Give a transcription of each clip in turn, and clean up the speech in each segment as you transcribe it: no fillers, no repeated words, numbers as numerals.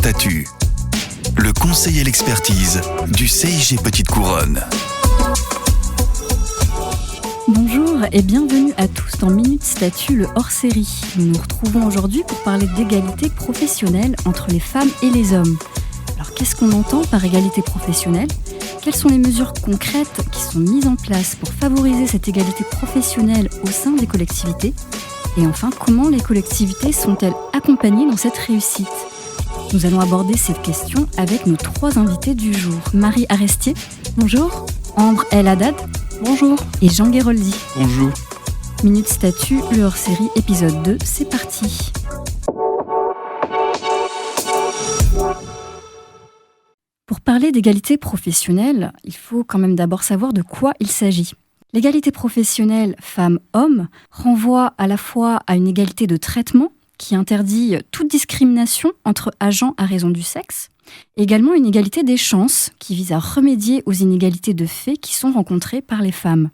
Statut, le conseil et l'expertise du CIG Petite Couronne. Bonjour et bienvenue à tous dans Minute Statut, le hors-série. Nous nous retrouvons aujourd'hui pour parler d'égalité professionnelle entre les femmes et les hommes. Alors qu'est-ce qu'on entend par égalité professionnelle ? Quelles sont les mesures concrètes qui sont mises en place pour favoriser cette égalité professionnelle au sein des collectivités ? Et enfin, comment les collectivités sont-elles accompagnées dans cette réussite ? Nous allons aborder cette question avec nos trois invités du jour. Marie Arestier, bonjour. Ambre El Haddad, bonjour. Et Jean Guéroldi. Bonjour. Minute Statut, le hors-série, épisode 2, c'est parti. Pour parler d'égalité professionnelle, il faut quand même d'abord savoir de quoi il s'agit. L'égalité professionnelle femmes-hommes renvoie à la fois à une égalité de traitement qui interdit toute discrimination entre agents à raison du sexe, et également une égalité des chances qui vise à remédier aux inégalités de fait qui sont rencontrées par les femmes.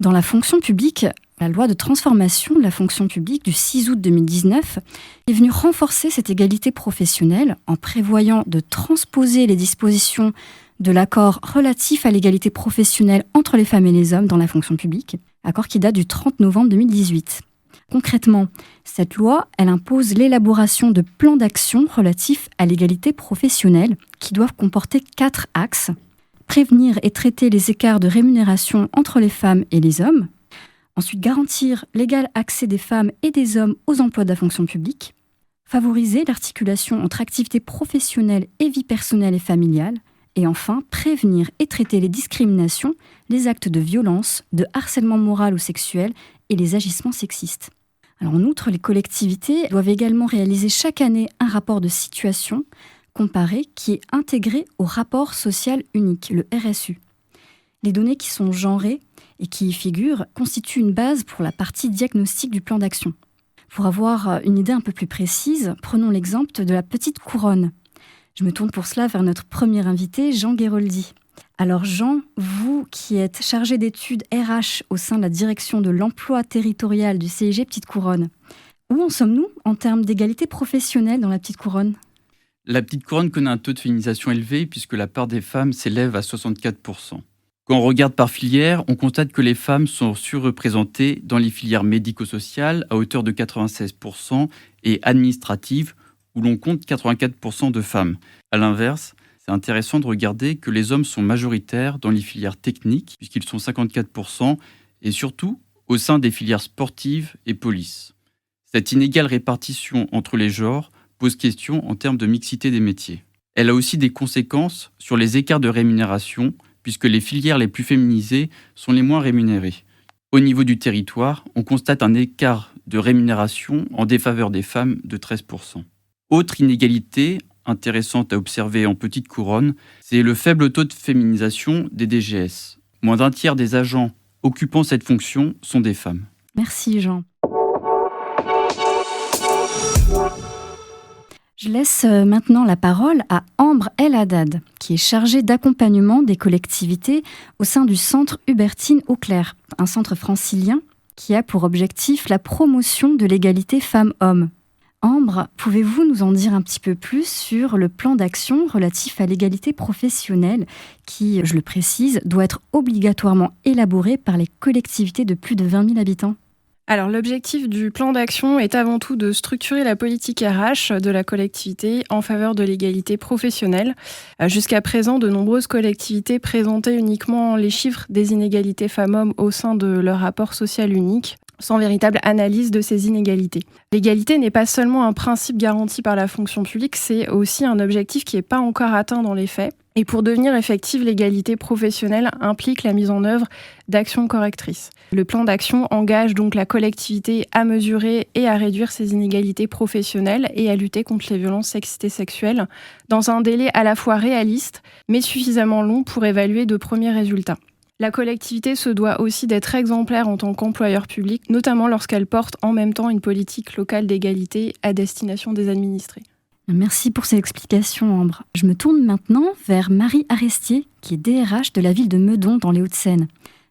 Dans la fonction publique, la loi de transformation de la fonction publique du 6 août 2019 est venue renforcer cette égalité professionnelle en prévoyant de transposer les dispositions de l'accord relatif à l'égalité professionnelle entre les femmes et les hommes dans la fonction publique, accord qui date du 30 novembre 2018. Concrètement, cette loi, elle impose l'élaboration de plans d'action relatifs à l'égalité professionnelle qui doivent comporter 4 axes. Prévenir et traiter les écarts de rémunération entre les femmes et les hommes. Ensuite, garantir l'égal accès des femmes et des hommes aux emplois de la fonction publique. Favoriser l'articulation entre activités professionnelles et vie personnelle et familiale. Et enfin, prévenir et traiter les discriminations, les actes de violence, de harcèlement moral ou sexuel et les agissements sexistes. Alors, en outre, les collectivités doivent également réaliser chaque année un rapport de situation comparé qui est intégré au rapport social unique, le RSU. Les données qui sont genrées et qui y figurent constituent une base pour la partie diagnostic du plan d'action. Pour avoir une idée un peu plus précise, prenons l'exemple de la Petite Couronne. Je me tourne pour cela vers notre premier invité, Jean Guéroldi. Alors Jean, vous qui êtes chargé d'études RH au sein de la direction de l'emploi territorial du CIG Petite Couronne, où en sommes-nous en termes d'égalité professionnelle dans la Petite Couronne ? La Petite Couronne connaît un taux de féminisation élevé puisque la part des femmes s'élève à 64%. Quand on regarde par filière, on constate que les femmes sont surreprésentées dans les filières médico-sociales à hauteur de 96% et administratives où l'on compte 84% de femmes. À l'inverse, c'est intéressant de regarder que les hommes sont majoritaires dans les filières techniques puisqu'ils sont 54% et surtout au sein des filières sportives et police. Cette inégale répartition entre les genres pose question en termes de mixité des métiers. Elle a aussi des conséquences sur les écarts de rémunération, puisque les filières les plus féminisées sont les moins rémunérées. Au niveau du territoire, on constate un écart de rémunération en défaveur des femmes de 13%. Autre inégalité intéressante à observer en Petite Couronne, c'est le faible taux de féminisation des DGS. Moins d'un tiers des agents occupant cette fonction sont des femmes. Merci Jean. Je laisse maintenant la parole à Ambre El Haddad, qui est chargée d'accompagnement des collectivités au sein du centre Hubertine Auclair, un centre francilien qui a pour objectif la promotion de l'égalité femmes-hommes. Ambre, pouvez-vous nous en dire un petit peu plus sur le plan d'action relatif à l'égalité professionnelle qui, je le précise, doit être obligatoirement élaboré par les collectivités de plus de 20 000 habitants ? Alors, l'objectif du plan d'action est avant tout de structurer la politique RH de la collectivité en faveur de l'égalité professionnelle. Jusqu'à présent, de nombreuses collectivités présentaient uniquement les chiffres des inégalités femmes-hommes au sein de leur rapport social unique, sans véritable analyse de ces inégalités. L'égalité n'est pas seulement un principe garanti par la fonction publique, c'est aussi un objectif qui n'est pas encore atteint dans les faits. Et pour devenir effective, l'égalité professionnelle implique la mise en œuvre d'actions correctrices. Le plan d'action engage donc la collectivité à mesurer et à réduire ces inégalités professionnelles et à lutter contre les violences sexistes et sexuelles dans un délai à la fois réaliste, mais suffisamment long pour évaluer de premiers résultats. La collectivité se doit aussi d'être exemplaire en tant qu'employeur public, notamment lorsqu'elle porte en même temps une politique locale d'égalité à destination des administrés. Merci pour ces explications, Ambre. Je me tourne maintenant vers Marie Arestier, qui est DRH de la ville de Meudon dans les Hauts-de-Seine.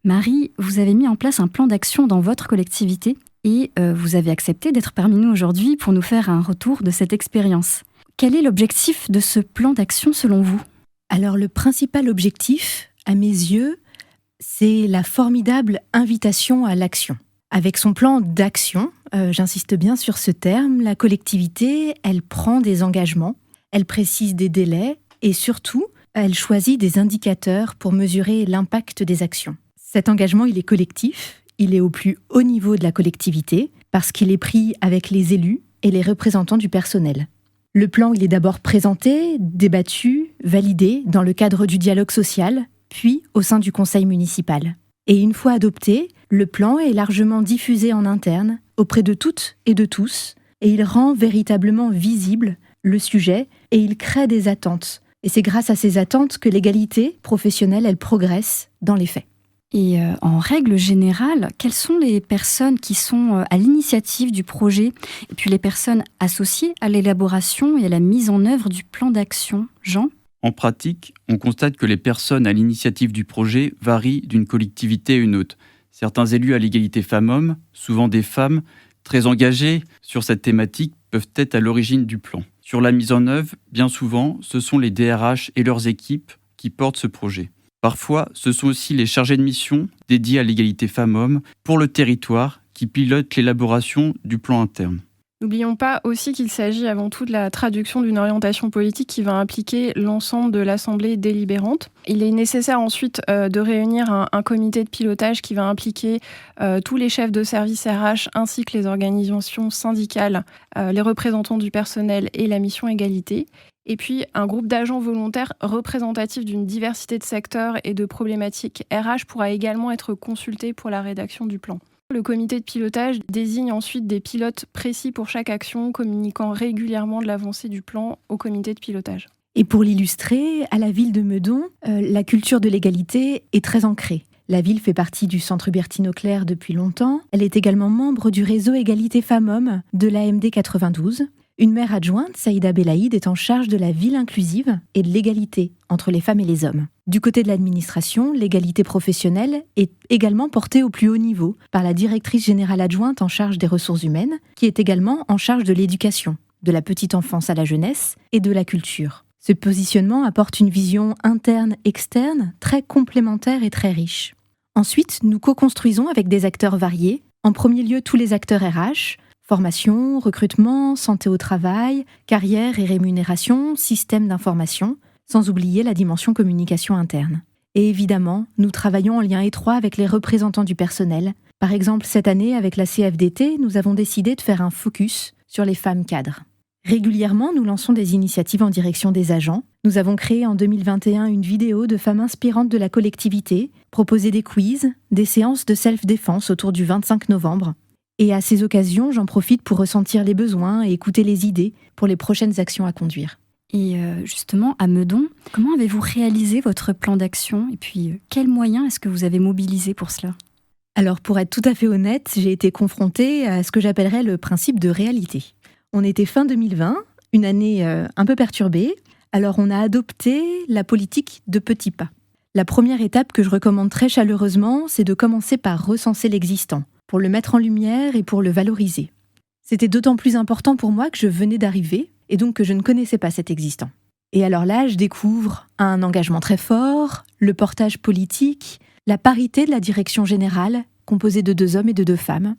Marie, vous avez mis en place un plan d'action dans votre collectivité et vous avez accepté d'être parmi nous aujourd'hui pour nous faire un retour de cette expérience. Quel est l'objectif de ce plan d'action selon vous ? Alors le principal objectif, à mes yeux, c'est la formidable invitation à l'action. Avec son plan d'action, j'insiste bien sur ce terme, la collectivité, elle prend des engagements, elle précise des délais et surtout, elle choisit des indicateurs pour mesurer l'impact des actions. Cet engagement, il est collectif, il est au plus haut niveau de la collectivité parce qu'il est pris avec les élus et les représentants du personnel. Le plan, il est d'abord présenté, débattu, validé dans le cadre du dialogue social, puis au sein du conseil municipal. Et une fois adopté, le plan est largement diffusé en interne, auprès de toutes et de tous, et il rend véritablement visible le sujet et il crée des attentes. Et c'est grâce à ces attentes que l'égalité professionnelle, elle progresse dans les faits. Et en règle générale, quelles sont les personnes qui sont à l'initiative du projet et puis les personnes associées à l'élaboration et à la mise en œuvre du plan d'action ? Jean ? En pratique, on constate que les personnes à l'initiative du projet varient d'une collectivité à une autre. Certains élus à l'égalité femmes-hommes, souvent des femmes, très engagées sur cette thématique, peuvent être à l'origine du plan. Sur la mise en œuvre, bien souvent, ce sont les DRH et leurs équipes qui portent ce projet. Parfois, ce sont aussi les chargés de mission dédiés à l'égalité femmes-hommes pour le territoire qui pilotent l'élaboration du plan interne. N'oublions pas aussi qu'il s'agit avant tout de la traduction d'une orientation politique qui va impliquer l'ensemble de l'Assemblée délibérante. Il est nécessaire ensuite de réunir un comité de pilotage qui va impliquer tous les chefs de service RH ainsi que les organisations syndicales, les représentants du personnel et la mission égalité. Et puis, un groupe d'agents volontaires représentatifs d'une diversité de secteurs et de problématiques RH pourra également être consulté pour la rédaction du plan. Le comité de pilotage désigne ensuite des pilotes précis pour chaque action, communiquant régulièrement de l'avancée du plan au comité de pilotage. Et pour l'illustrer, à la ville de Meudon, la culture de l'égalité est très ancrée. La ville fait partie du Centre Hubertine-Auclair depuis longtemps. Elle est également membre du réseau Égalité Femmes-Hommes de l'AMD 92. Une maire adjointe, Saïda Belaïd, est en charge de la ville inclusive et de l'égalité entre les femmes et les hommes. Du côté de l'administration, l'égalité professionnelle est également portée au plus haut niveau par la directrice générale adjointe en charge des ressources humaines, qui est également en charge de l'éducation, de la petite enfance à la jeunesse et de la culture. Ce positionnement apporte une vision interne-externe très complémentaire et très riche. Ensuite, nous co-construisons avec des acteurs variés. En premier lieu, tous les acteurs RH, formation, recrutement, santé au travail, carrière et rémunération, système d'information, sans oublier la dimension communication interne. Et évidemment, nous travaillons en lien étroit avec les représentants du personnel. Par exemple, cette année, avec la CFDT, nous avons décidé de faire un focus sur les femmes cadres. Régulièrement, nous lançons des initiatives en direction des agents. Nous avons créé en 2021 une vidéo de femmes inspirantes de la collectivité, proposé des quiz, des séances de self-défense autour du 25 novembre. Et à ces occasions, j'en profite pour ressentir les besoins et écouter les idées pour les prochaines actions à conduire. Et justement, à Meudon, comment avez-vous réalisé votre plan d'action ? Et puis, quels moyens est-ce que vous avez mobilisés pour cela ? Alors, pour être tout à fait honnête, j'ai été confrontée à ce que j'appellerais le principe de réalité. On était fin 2020, une année un peu perturbée, alors on a adopté la politique de petits pas. La première étape que je recommande très chaleureusement, c'est de commencer par recenser l'existant, pour le mettre en lumière et pour le valoriser. C'était d'autant plus important pour moi que je venais d'arriver et donc que je ne connaissais pas cet existant. Et alors là, je découvre un engagement très fort, le portage politique, la parité de la direction générale, composée de 2 hommes et de 2 femmes,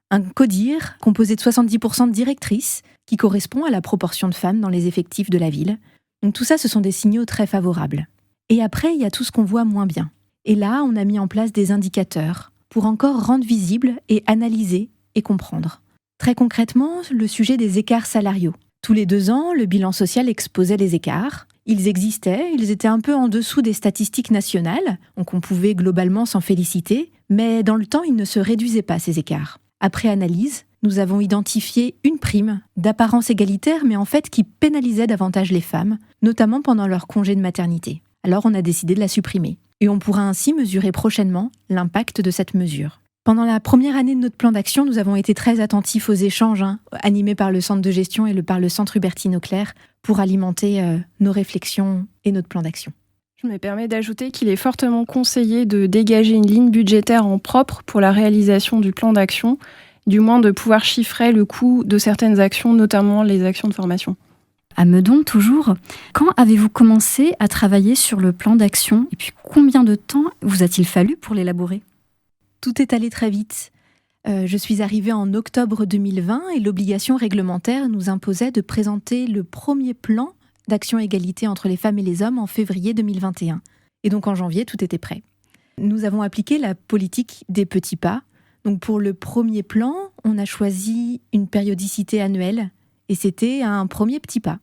un CODIR composé de 70% de directrices, qui correspond à la proportion de femmes dans les effectifs de la ville. Donc tout ça, ce sont des signaux très favorables. Et après, il y a tout ce qu'on voit moins bien. Et là, on a mis en place des indicateurs pour encore rendre visible et analyser et comprendre. Très concrètement, le sujet des écarts salariaux. Tous les 2 ans, le bilan social exposait les écarts. Ils existaient, ils étaient un peu en dessous des statistiques nationales, donc on pouvait globalement s'en féliciter, mais dans le temps, ils ne se réduisaient pas, ces écarts. Après analyse, nous avons identifié une prime d'apparence égalitaire, mais en fait qui pénalisait davantage les femmes, notamment pendant leur congé de maternité. Alors on a décidé de la supprimer. Et on pourra ainsi mesurer prochainement l'impact de cette mesure. Pendant la première année de notre plan d'action, nous avons été très attentifs aux échanges animés par le centre de gestion et par le centre Hubertine-Auclair pour alimenter nos réflexions et notre plan d'action. Je me permets d'ajouter qu'il est fortement conseillé de dégager une ligne budgétaire en propre pour la réalisation du plan d'action, du moins de pouvoir chiffrer le coût de certaines actions, notamment les actions de formation. À Meudon, toujours, quand avez-vous commencé à travailler sur le plan d'action et puis combien de temps vous a-t-il fallu pour l'élaborer ? Tout est allé très vite. Je suis arrivée en octobre 2020 et l'obligation réglementaire nous imposait de présenter le premier plan d'action égalité entre les femmes et les hommes en février 2021. Et donc en janvier, tout était prêt. Nous avons appliqué la politique des petits pas. Donc pour le premier plan, on a choisi une périodicité annuelle et c'était un premier petit pas.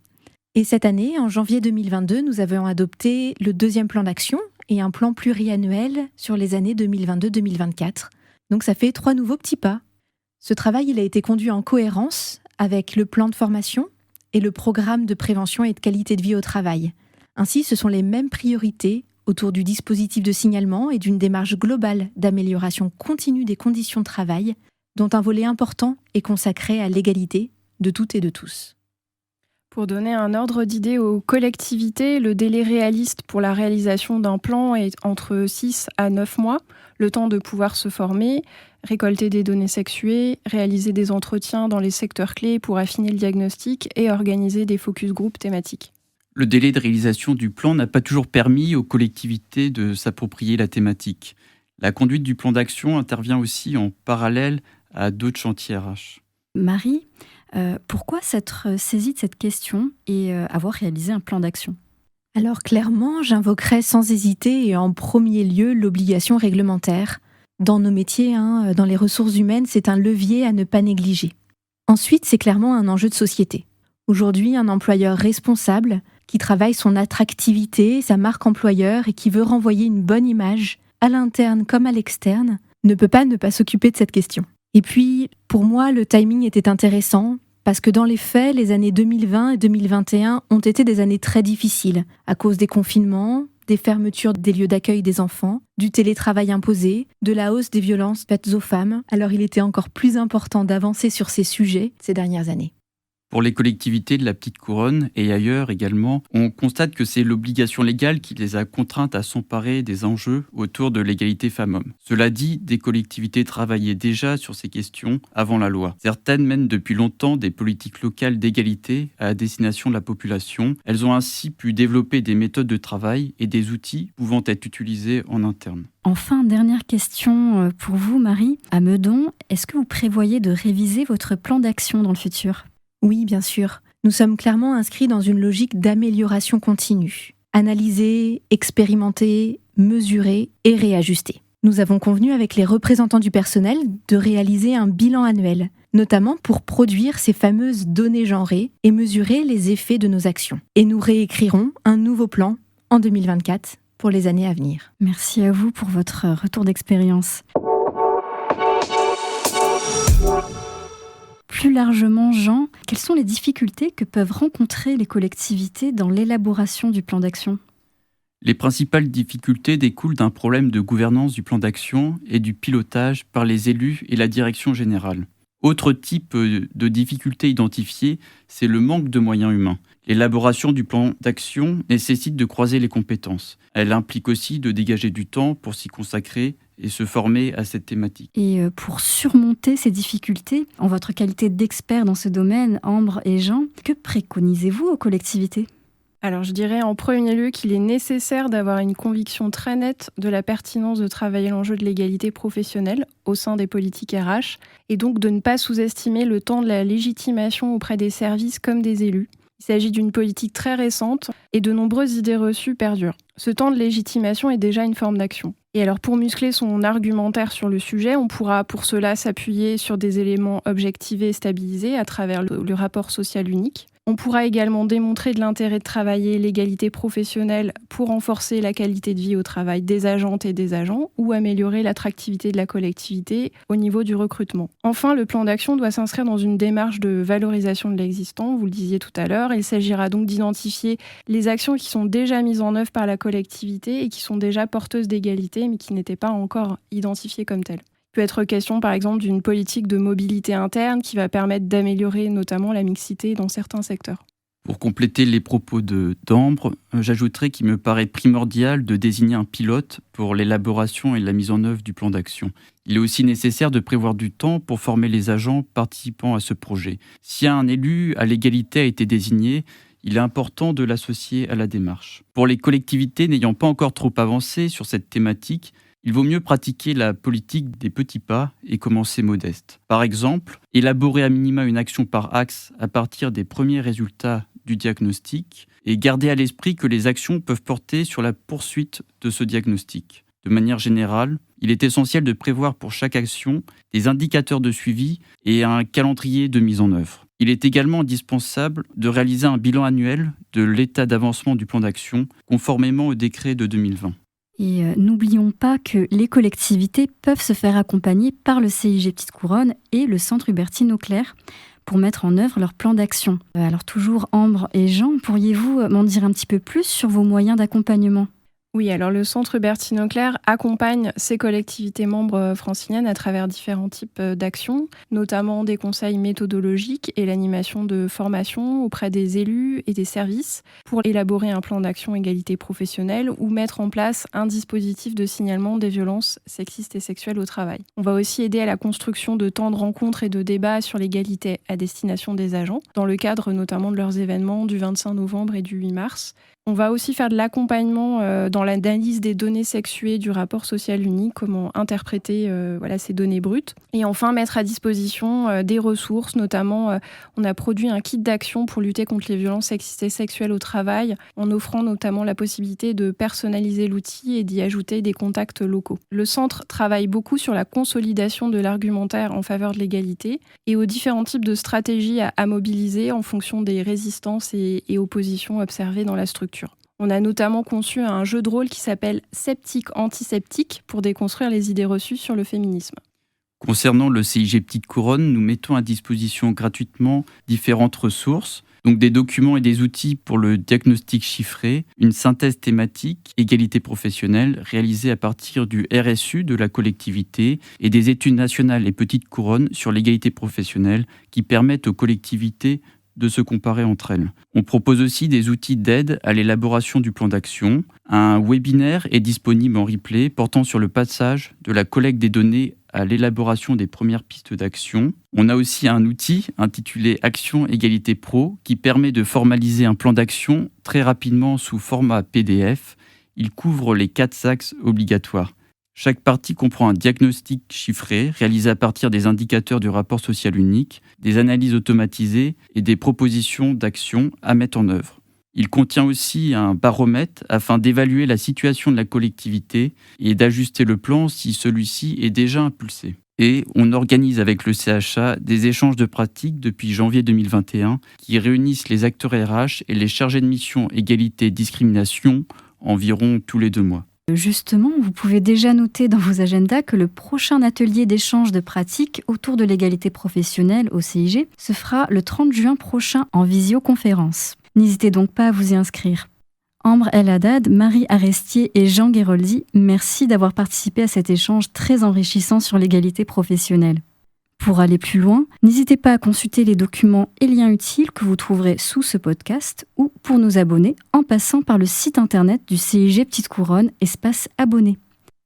Et cette année, en janvier 2022, nous avons adopté le deuxième plan d'action et un plan pluriannuel sur les années 2022-2024. Donc ça fait 3 nouveaux petits pas. Ce travail, il a été conduit en cohérence avec le plan de formation et le programme de prévention et de qualité de vie au travail. Ainsi, ce sont les mêmes priorités autour du dispositif de signalement et d'une démarche globale d'amélioration continue des conditions de travail, dont un volet important est consacré à l'égalité de toutes et de tous. Pour donner un ordre d'idée aux collectivités, le délai réaliste pour la réalisation d'un plan est entre 6 à 9 mois, le temps de pouvoir se former, récolter des données sexuées, réaliser des entretiens dans les secteurs clés pour affiner le diagnostic et organiser des focus group thématiques. Le délai de réalisation du plan n'a pas toujours permis aux collectivités de s'approprier la thématique. La conduite du plan d'action intervient aussi en parallèle à d'autres chantiers RH. Marie, pourquoi s'être saisie de cette question et avoir réalisé un plan d'action ? Alors clairement, j'invoquerai sans hésiter et en premier lieu l'obligation réglementaire. Dans nos métiers, dans les ressources humaines, c'est un levier à ne pas négliger. Ensuite, c'est clairement un enjeu de société. Aujourd'hui, un employeur responsable qui travaille son attractivité, sa marque employeur et qui veut renvoyer une bonne image à l'interne comme à l'externe, ne peut pas ne pas s'occuper de cette question. Et puis, pour moi, le timing était intéressant parce que dans les faits, les années 2020 et 2021 ont été des années très difficiles à cause des confinements, des fermetures des lieux d'accueil des enfants, du télétravail imposé, de la hausse des violences faites aux femmes. Alors il était encore plus important d'avancer sur ces sujets ces dernières années. Pour les collectivités de la Petite Couronne et ailleurs également, on constate que c'est l'obligation légale qui les a contraintes à s'emparer des enjeux autour de l'égalité femmes-hommes. Cela dit, des collectivités travaillaient déjà sur ces questions avant la loi. Certaines mènent depuis longtemps des politiques locales d'égalité à destination de la population. Elles ont ainsi pu développer des méthodes de travail et des outils pouvant être utilisés en interne. Enfin, dernière question pour vous, Marie. À Meudon, est-ce que vous prévoyez de réviser votre plan d'action dans le futur ? Oui, bien sûr. Nous sommes clairement inscrits dans une logique d'amélioration continue. Analyser, expérimenter, mesurer et réajuster. Nous avons convenu avec les représentants du personnel de réaliser un bilan annuel, notamment pour produire ces fameuses données genrées et mesurer les effets de nos actions. Et nous réécrirons un nouveau plan en 2024 pour les années à venir. Merci à vous pour votre retour d'expérience. Plus largement, Jean, quelles sont les difficultés que peuvent rencontrer les collectivités dans l'élaboration du plan d'action ? Les principales difficultés découlent d'un problème de gouvernance du plan d'action et du pilotage par les élus et la direction générale. Autre type de difficulté identifiée, c'est le manque de moyens humains. L'élaboration du plan d'action nécessite de croiser les compétences. Elle implique aussi de dégager du temps pour s'y consacrer et se former à cette thématique. Et pour surmonter ces difficultés, en votre qualité d'expert dans ce domaine, Ambre et Jean, que préconisez-vous aux collectivités ? Alors je dirais en premier lieu qu'il est nécessaire d'avoir une conviction très nette de la pertinence de travailler l'enjeu de l'égalité professionnelle au sein des politiques RH et donc de ne pas sous-estimer le temps de la légitimation auprès des services comme des élus. Il s'agit d'une politique très récente et de nombreuses idées reçues perdurent. Ce temps de légitimation est déjà une forme d'action. Et alors pour muscler son argumentaire sur le sujet, on pourra pour cela s'appuyer sur des éléments objectivés et stabilisés à travers le rapport social unique. On pourra également démontrer de l'intérêt de travailler l'égalité professionnelle pour renforcer la qualité de vie au travail des agentes et des agents ou améliorer l'attractivité de la collectivité au niveau du recrutement. Enfin, le plan d'action doit s'inscrire dans une démarche de valorisation de l'existant, vous le disiez tout à l'heure. Il s'agira donc d'identifier les actions qui sont déjà mises en œuvre par la collectivité et qui sont déjà porteuses d'égalité mais qui n'étaient pas encore identifiées comme telles. Il peut être question par exemple d'une politique de mobilité interne qui va permettre d'améliorer notamment la mixité dans certains secteurs. Pour compléter les propos d'Ambre, j'ajouterai qu'il me paraît primordial de désigner un pilote pour l'élaboration et la mise en œuvre du plan d'action. Il est aussi nécessaire de prévoir du temps pour former les agents participant à ce projet. Si un élu à l'égalité a été désigné, il est important de l'associer à la démarche. Pour les collectivités n'ayant pas encore trop avancé sur cette thématique, il vaut mieux pratiquer la politique des petits pas et commencer modeste. Par exemple, élaborer à minima une action par axe à partir des premiers résultats du diagnostic et garder à l'esprit que les actions peuvent porter sur la poursuite de ce diagnostic. De manière générale, il est essentiel de prévoir pour chaque action des indicateurs de suivi et un calendrier de mise en œuvre. Il est également indispensable de réaliser un bilan annuel de l'état d'avancement du plan d'action, conformément au décret de 2020. Et n'oublions pas que les collectivités peuvent se faire accompagner par le CIG Petite Couronne et le Centre Hubertine Auclair pour mettre en œuvre leur plan d'action. Alors toujours Ambre et Jean, pourriez-vous m'en dire un petit peu plus sur vos moyens d'accompagnement ? Oui, alors le Centre Hubertine Auclair accompagne ses collectivités membres franciliennes à travers différents types d'actions, notamment des conseils méthodologiques et l'animation de formations auprès des élus et des services pour élaborer un plan d'action égalité professionnelle ou mettre en place un dispositif de signalement des violences sexistes et sexuelles au travail. On va aussi aider à la construction de temps de rencontres et de débats sur l'égalité à destination des agents, dans le cadre notamment de leurs événements du 25 novembre et du 8 mars. On va aussi faire de l'accompagnement dans l'analyse des données sexuées du rapport social unique, comment interpréter ces données brutes. Et enfin, mettre à disposition des ressources, notamment on a produit un kit d'action pour lutter contre les violences sexistes et sexuelles au travail, en offrant notamment la possibilité de personnaliser l'outil et d'y ajouter des contacts locaux. Le centre travaille beaucoup sur la consolidation de l'argumentaire en faveur de l'égalité et aux différents types de stratégies à mobiliser en fonction des résistances et oppositions observées dans la structure. On a notamment conçu un jeu de rôle qui s'appelle Sceptique-Antiseptique pour déconstruire les idées reçues sur le féminisme. Concernant le CIG Petite Couronne, nous mettons à disposition gratuitement différentes ressources, donc des documents et des outils pour le diagnostic chiffré, une synthèse thématique, égalité professionnelle, réalisée à partir du RSU de la collectivité et des études nationales et Petite Couronne sur l'égalité professionnelle qui permettent aux collectivités de se comparer entre elles. On propose aussi des outils d'aide à l'élaboration du plan d'action. Un webinaire est disponible en replay portant sur le passage de la collecte des données à l'élaboration des premières pistes d'action. On a aussi un outil intitulé Action Égalité Pro qui permet de formaliser un plan d'action très rapidement sous format PDF. Il couvre les 4 axes obligatoires. Chaque partie comprend un diagnostic chiffré réalisé à partir des indicateurs du rapport social unique, des analyses automatisées et des propositions d'action à mettre en œuvre. Il contient aussi un baromètre afin d'évaluer la situation de la collectivité et d'ajuster le plan si celui-ci est déjà impulsé. Et on organise avec le CHA des échanges de pratiques depuis janvier 2021 qui réunissent les acteurs RH et les chargés de mission égalité et discrimination environ tous les 2 mois. Justement, vous pouvez déjà noter dans vos agendas que le prochain atelier d'échange de pratiques autour de l'égalité professionnelle au CIG se fera le 30 juin prochain en visioconférence. N'hésitez donc pas à vous y inscrire. Ambre El Haddad, Marie Arestier et Jean Guéroldi, merci d'avoir participé à cet échange très enrichissant sur l'égalité professionnelle. Pour aller plus loin, n'hésitez pas à consulter les documents et liens utiles que vous trouverez sous ce podcast ou pour nous abonner en passant par le site internet du CIG Petite Couronne, espace abonnés.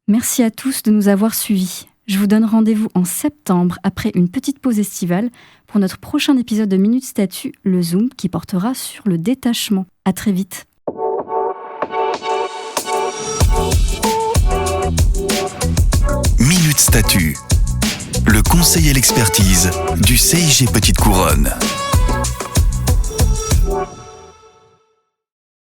Merci à tous de nous avoir suivis. Je vous donne rendez-vous en septembre après une petite pause estivale pour notre prochain épisode de Minute Statut, le Zoom qui portera sur le détachement. À très vite. Minute Statut. Le conseil et l'expertise du CIG Petite Couronne.